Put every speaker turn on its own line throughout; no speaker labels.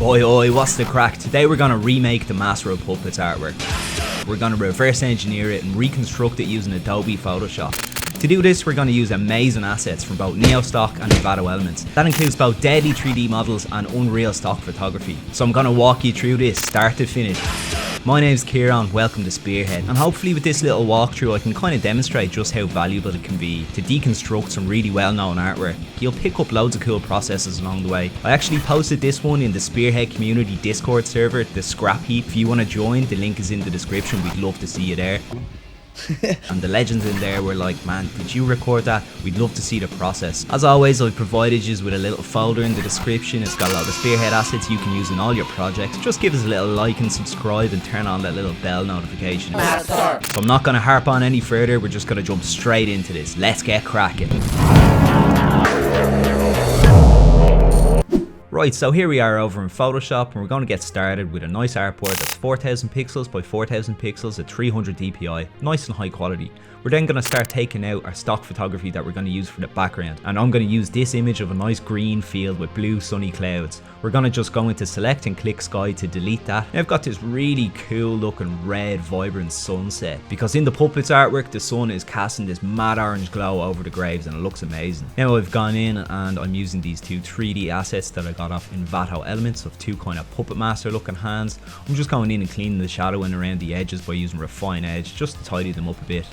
Oi oi, what's the crack? Today we're gonna remake the Master of Puppets artwork. We're gonna reverse engineer it and reconstruct it using Adobe Photoshop. To do this, we're going to use amazing assets from both NEOSTOCK and Envato Elements. That includes both deadly 3D models and unreal stock photography. So I'm going to walk you through this, start to finish. My name's Huion, welcome to Spearhead, and hopefully with this little walkthrough I can kind of demonstrate just how valuable it can be to deconstruct some really well-known artwork. You'll pick up loads of cool processes along the way. I actually posted this one in the Spearhead community Discord server, the Scrap Heap. If you want to join, the link is in the description, we'd love to see you there. And the legends in there were like, man, did you record that? We'd love to see the process. As always, I've provided you with a little folder in the description. It's got a lot of Spearhead assets you can use in all your projects. Just give us a little like and subscribe and turn on that little bell notification. So I'm not going to harp on any further, we're just going to jump straight into this. Let's get cracking. Right, so here we are over in Photoshop, and we're going to get started with a nice artboard that's 4000 pixels by 4000 pixels at 300 dpi, nice and high quality. We're then going to start taking out our stock photography that we're going to use for the background, and I'm going to use this image of a nice green field with blue sunny clouds. We're going to just go into select and click sky to delete that. Now I've got this really cool looking red vibrant sunset, because in the puppets artwork the sun is casting this mad orange glow over the graves and it looks amazing. Now I've gone in and I'm using these two 3D assets that I got off Envato Elements of two kind of Puppet Master looking hands. I'm just going in and cleaning the shadowing around the edges by using Refine Edge just to tidy them up a bit.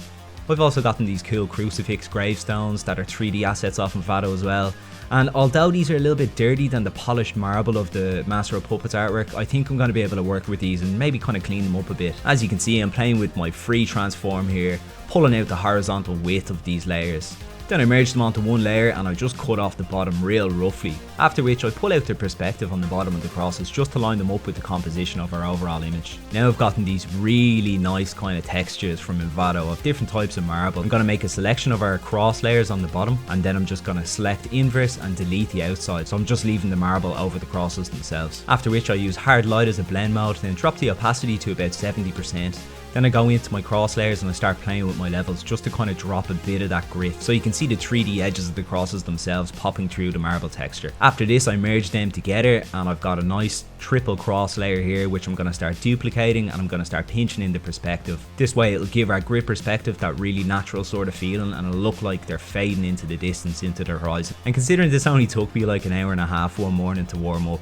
I've also gotten these cool crucifix gravestones that are 3D assets off Envato as well. And although these are a little bit dirtier than the polished marble of the Master of Puppets artwork, I think I'm going to be able to work with these and maybe kind of clean them up a bit. As you can see, I'm playing with my free transform here, pulling out the horizontal width of these layers. Then I merged them onto one layer and I just cut off the bottom real roughly, after which I pull out the perspective on the bottom of the crosses just to line them up with the composition of our overall image. Now I've gotten these really nice kind of textures from Envato of different types of marble. I'm going to make a selection of our cross layers on the bottom, and then I'm just going to select inverse and delete the outside, so I'm just leaving the marble over the crosses themselves. After which I use hard light as a blend mode, then drop the opacity to about 70%. Then I go into my cross layers and I start playing with my levels just to kind of drop a bit of that grit, so you can see the 3D edges of the crosses themselves popping through the marble texture. After this I merge them together and I've got a nice triple cross layer here which I'm going to start duplicating, and I'm going to start pinching in the perspective. This way it'll give our grit perspective that really natural sort of feeling, and it'll look like they're fading into the distance, into the horizon. And considering this only took me like an hour and a half one morning to warm up,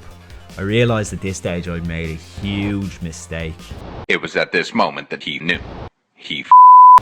I realised at this stage I'd made a huge mistake.
It was at this moment that he knew.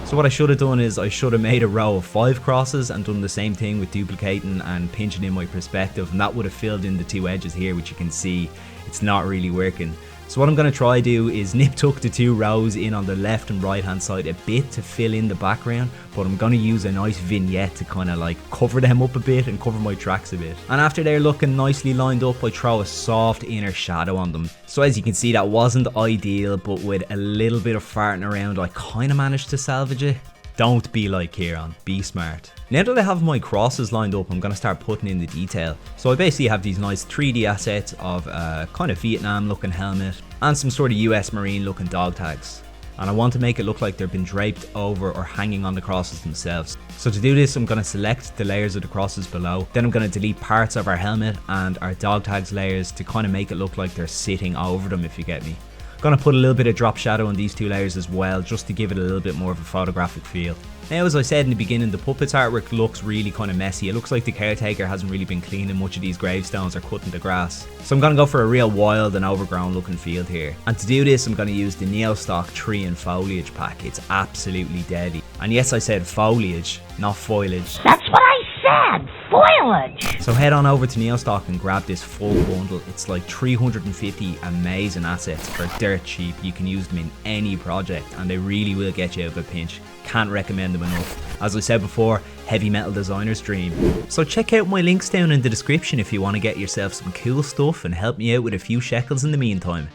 So what I should have done is I should have made a row of 5 crosses and done the same thing with duplicating and pinching in my perspective, and that would have filled in the 2 edges here, which you can see it's not really working. So what I'm going to try do is nip tuck the 2 rows in on the left and right hand side a bit to fill in the background, but I'm going to use a nice vignette to kind of like cover them up a bit and cover my tracks a bit. And after they're looking nicely lined up, I throw a soft inner shadow on them. So as you can see, that wasn't ideal, but with a little bit of farting around I kind of managed to salvage it. Don't be like Huion, be smart. Now that I have my crosses lined up, I'm going to start putting in the detail. So I basically have these nice 3D assets of a kind of Vietnam looking helmet and some sort of US Marine looking dog tags. And I want to make it look like they've been draped over or hanging on the crosses themselves. So to do this, I'm going to select the layers of the crosses below. Then I'm going to delete parts of our helmet and our dog tags layers to kind of make it look like they're sitting over them, if you get me. Gonna put a little bit of drop shadow on these 2 layers as well, just to give it a little bit more of a photographic feel. Now, as I said in the beginning, the puppets artwork looks really kind of messy. It looks like the caretaker hasn't really been cleaning much of these gravestones or cutting the grass. So I'm gonna go for a real wild and overgrown looking field here. And to do this, I'm gonna use the NEOSTOCK Tree and Foliage pack. It's absolutely deadly. And yes, I said foliage, not foliage.
That's what I said! Foliage!
So head on over to NEOSTOCK and grab this full bundle. It's like 350 amazing assets for dirt cheap. You can use them in any project and they really will get you out of a pinch. Can't recommend them enough. As I said before, heavy metal designer's dream. So check out my links down in the description if you want to get yourself some cool stuff and help me out with a few shekels in the meantime.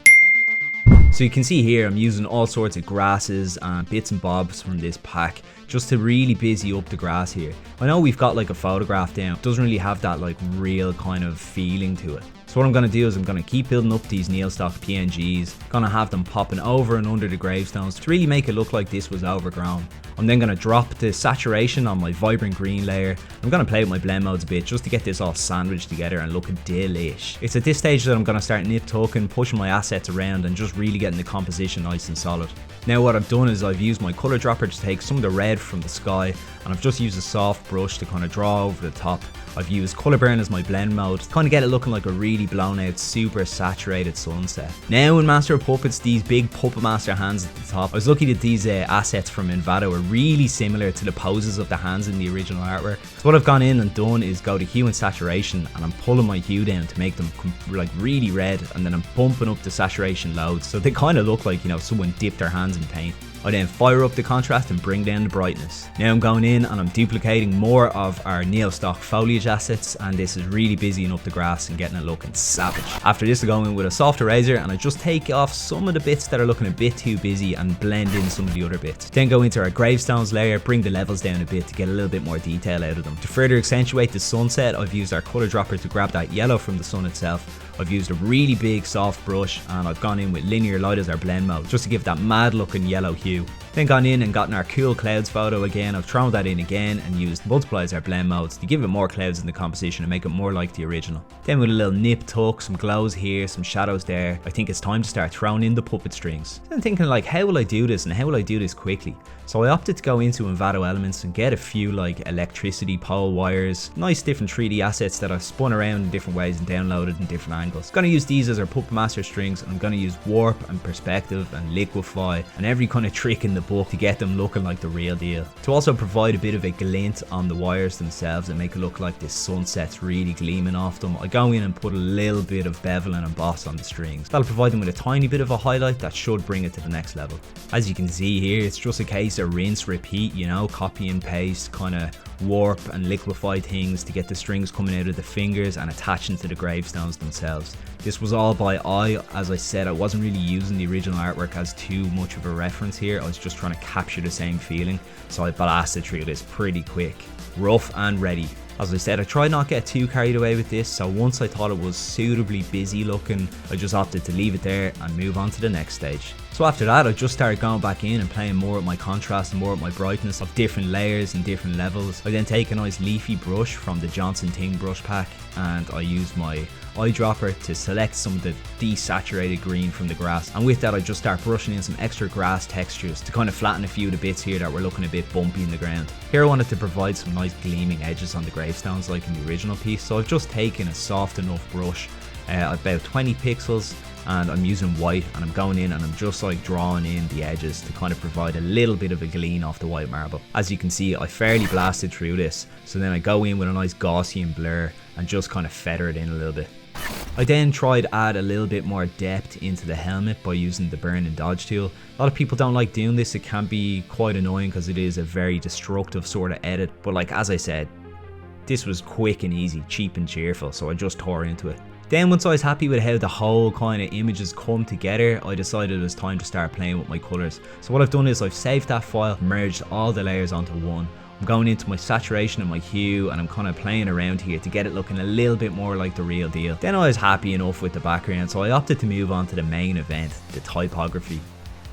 So you can see here I'm using all sorts of grasses and bits and bobs from this pack just to really busy up the grass here. I know we've got like a photograph down, it doesn't really have that like real kind of feeling to it. So what I'm going to do is I'm going to keep building up these NEOSTOCK PNGs, going to have them popping over and under the gravestones to really make it look like this was overgrown. I'm then going to drop the saturation on my vibrant green layer. I'm going to play with my blend modes a bit just to get this all sandwiched together and looking delish. It's at this stage that I'm going to start nip tucking, pushing my assets around and just really getting the composition nice and solid. Now what I've done is I've used my color dropper to take some of the red from the sky, and I've just used a soft brush to kind of draw over the top. I've used color burn as my blend mode to kind of get it looking like a really blown out, super saturated sunset. Now in Master of Puppets, these big Puppet Master hands at the top, I was lucky that these assets from Envato are really similar to the poses of the hands in the original artwork. So what I've gone in and done is go to hue and saturation, and I'm pulling my hue down to make them like really red, and then I'm bumping up the saturation loads so they kind of look like, you know, someone dipped their hands in paint. I then fire up the contrast and bring down the brightness. Now I'm going in and I'm duplicating more of our NEOSTOCK Foliage assets, and this is really busying up the grass and getting it looking savage. After this I go in with a soft eraser and I just take off some of the bits that are looking a bit too busy and blend in some of the other bits. Then go into our gravestones layer, bring the levels down a bit to get a little bit more detail out of them. To further accentuate the sunset, I've used our color dropper to grab that yellow from the sun itself. I've used a really big soft brush and I've gone in with linear light as our blend mode just to give that mad looking yellow hue. Then gone in and gotten our cool clouds photo again. I've thrown that in again and used multiply as our blend modes to give it more clouds in the composition and make it more like the original. Then with a little nip tuck, some glows here, some shadows there, I think it's time to start throwing in the puppet strings. I'm thinking like, how will I do this and how will I do this quickly? So I opted to go into Envato Elements and get a few like electricity pole wires, nice different 3D assets that I've spun around in different ways and downloaded in different angles. Gonna use these as our Puppet Master strings, and I'm gonna use warp and perspective and liquefy and every kind of trick in the book to get them looking like the real deal. To also provide a bit of a glint on the wires themselves and make it look like this sunset's really gleaming off them, I go in and put a little bit of bevel and emboss on the strings. That'll provide them with a tiny bit of a highlight that should bring it to the next level. As you can see here, it's just a case of rinse, repeat, you know, copy and paste, kind of warp and liquefy things to get the strings coming out of the fingers and attaching to the gravestones themselves. This was all by eye. As I said, I wasn't really using the original artwork as too much of a reference here. I was just trying to capture the same feeling, so I blasted through this pretty quick. Rough and ready. As I said, I tried not to get too carried away with this, so once I thought it was suitably busy looking, I just opted to leave it there and move on to the next stage. So after that, I just started going back in and playing more with my contrast and more with my brightness of different layers and different levels. I then take a nice leafy brush from the Johnson Ting brush pack, and I use my eyedropper to select some of the desaturated green from the grass, and with that I just start brushing in some extra grass textures to kind of flatten a few of the bits here that were looking a bit bumpy in the ground. Here I wanted to provide some nice gleaming edges on the gravestones like in the original piece, so I've just taken a soft enough brush, about 20 pixels, and I'm using white, and I'm going in and I'm just like drawing in the edges to kind of provide a little bit of a gleam off the white marble. As you can see, I fairly blasted through this, so then I go in with a nice Gaussian blur and just kind of feather it in a little bit. I then tried to add a little bit more depth into the helmet by using the burn and dodge tool. A lot of people don't like doing this. It can be quite annoying because it is a very destructive sort of edit, but like as I said, this was quick and easy, cheap and cheerful, so I just tore into it. Then once I was happy with how the whole kind of images come together, I decided it was time to start playing with my colours. So what I've done is I've saved that file, merged all the layers onto one. I'm going into my saturation and my hue, and I'm kind of playing around here to get it looking a little bit more like the real deal. Then I was happy enough with the background, so I opted to move on to the main event, the typography.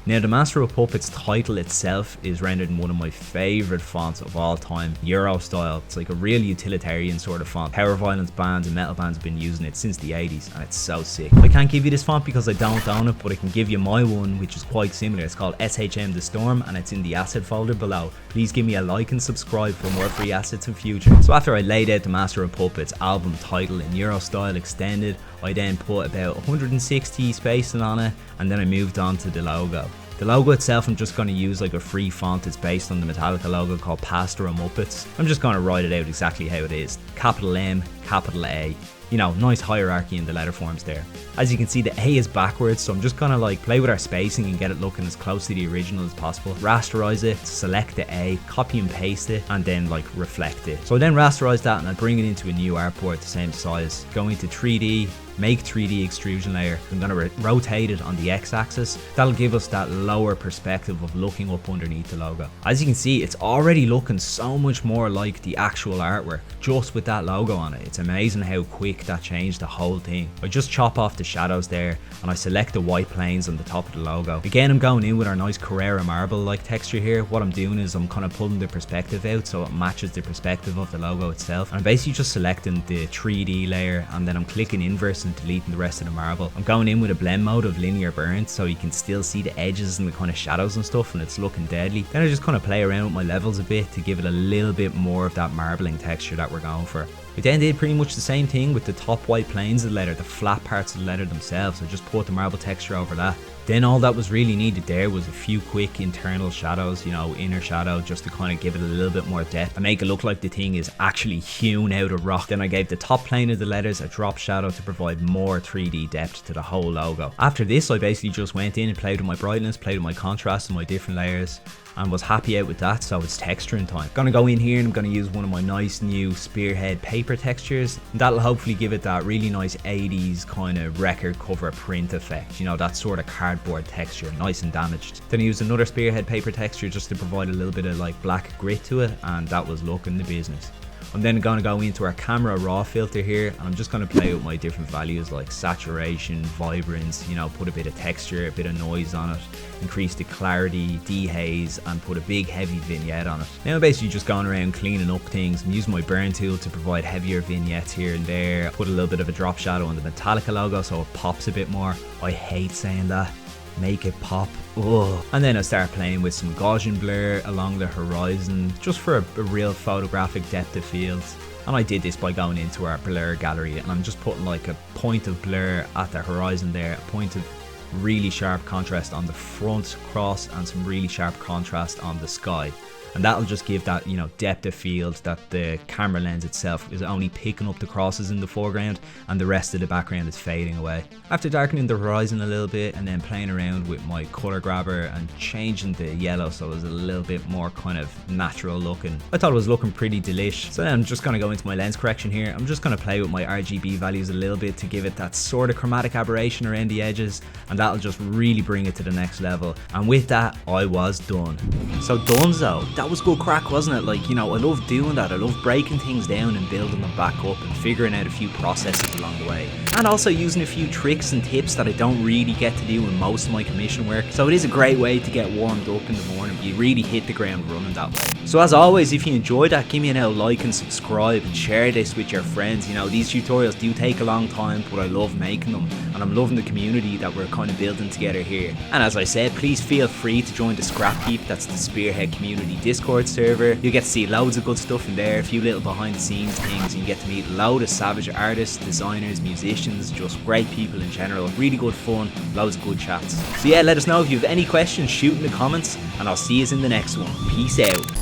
Now the Master of Puppets title itself is rendered in one of my favourite fonts of all time, Euro style. It's like a real utilitarian sort of font. Power violence bands and metal bands have been using it since the 80s, and it's so sick. I can't give you this font because I don't own it, but I can give you my one, which is quite similar. It's called SHM The Storm, and it's in the asset folder below. Please give me a like and subscribe for more free assets in future. So after I laid out the Master of Puppets album title in Euro style extended, I then put about 160 spacing on it, and then I moved on to the logo. The logo itself, I'm just going to use like a free font. It's based on the Metallica logo called Pastor of Muppets. I'm just going to write it out exactly how it is. Capital M, capital A. You know, nice hierarchy in the letter forms there. As you can see, the A is backwards, so I'm just gonna like play with our spacing and get it looking as close to the original as possible. Rasterize it, select the A, copy and paste it, and then like reflect it. So I then rasterize that and I bring it into a new artboard the same size. Go into 3D, make 3D extrusion layer. I'm going to rotate it on the x-axis. That'll give us that lower perspective of looking up underneath the logo. As you can see, it's already looking so much more like the actual artwork just with that logo on it. It's amazing how quick that changed the whole thing. I just chop off the shadows there and I select the white planes on the top of the logo. Again, I'm going in with our nice Carrera marble like texture here. What I'm doing is I'm kind of pulling the perspective out so it matches the perspective of the logo itself. And I'm basically just selecting the 3D layer and then I'm clicking inverse and deleting the rest of the marble. I'm going in with a blend mode of linear burn so you can still see the edges and the kind of shadows and stuff, and it's looking deadly. Then I just kind of play around with my levels a bit to give it a little bit more of that marbling texture that we're going for. We then did pretty much the same thing with the top white planes of the letter, the flat parts of the letter themselves. I just put the marble texture over that. Then all that was really needed there was a few quick internal shadows, you know, inner shadow, just to kind of give it a little bit more depth and make it look like the thing is actually hewn out of rock. Then I gave the top plane of the letters a drop shadow to provide more 3D depth to the whole logo. After this, I basically just went in and played with my brightness, played with my contrast and my different layers, and was happy out with that, so it's texturing time. Gonna go in here and I'm gonna use one of my nice new Spearhead paper textures, and that'll hopefully give it that really nice 80s kind of record cover print effect, you know, that sort of cardboard texture, nice and damaged. Then I used another Spearhead paper texture just to provide a little bit of like black grit to it, and that was looking the business. I'm then going to go into our camera raw filter here, and I'm just going to play with my different values like saturation, vibrance, you know, put a bit of texture, a bit of noise on it, increase the clarity, dehaze, and put a big heavy vignette on it. Now I'm basically just going around cleaning up things. I'm using my burn tool to provide heavier vignettes here and there, put a little bit of a drop shadow on the Metallica logo so it pops a bit more. I hate saying that. Make it pop. Ugh. And then I start playing with some Gaussian blur along the horizon just for a real photographic depth of field. And I did this by going into our blur gallery and I'm just putting like a point of blur at the horizon there, a point of really sharp contrast on the front cross and some really sharp contrast on the sky. And that'll just give that, you know, depth of field that the camera lens itself is only picking up the crosses in the foreground and the rest of the background is fading away. After darkening the horizon a little bit and then playing around with my color grabber and changing the yellow so it was a little bit more kind of natural looking, I thought it was looking pretty delish. So then I'm just going to go into my lens correction here. I'm just going to play with my RGB values a little bit to give it that sort of chromatic aberration around the edges, and that'll just really bring it to the next level. And with that, I was done. So donezo. That was good crack, wasn't it? Like, you know, I love doing that. I love breaking things down and building them back up and figuring out a few processes along the way. And also using a few tricks and tips that I don't really get to do in most of my commission work. So it is a great way to get warmed up in the morning. You really hit the ground running that way. So as always, if you enjoyed that, give me a like and subscribe and share this with your friends. You know, these tutorials do take a long time, but I love making them. And I'm loving the community that we're kind of building together here. And as I said, please feel free to join the Scrap Heap. That's the Spearhead Community Discord server. You get to see loads of good stuff in there, a few little behind the scenes things, and you get to meet a load of savage artists, designers, musicians, just great people in general. Really good fun, loads of good chats. So yeah, let us know if you have any questions, shoot in the comments, and I'll see you in the next one. Peace out.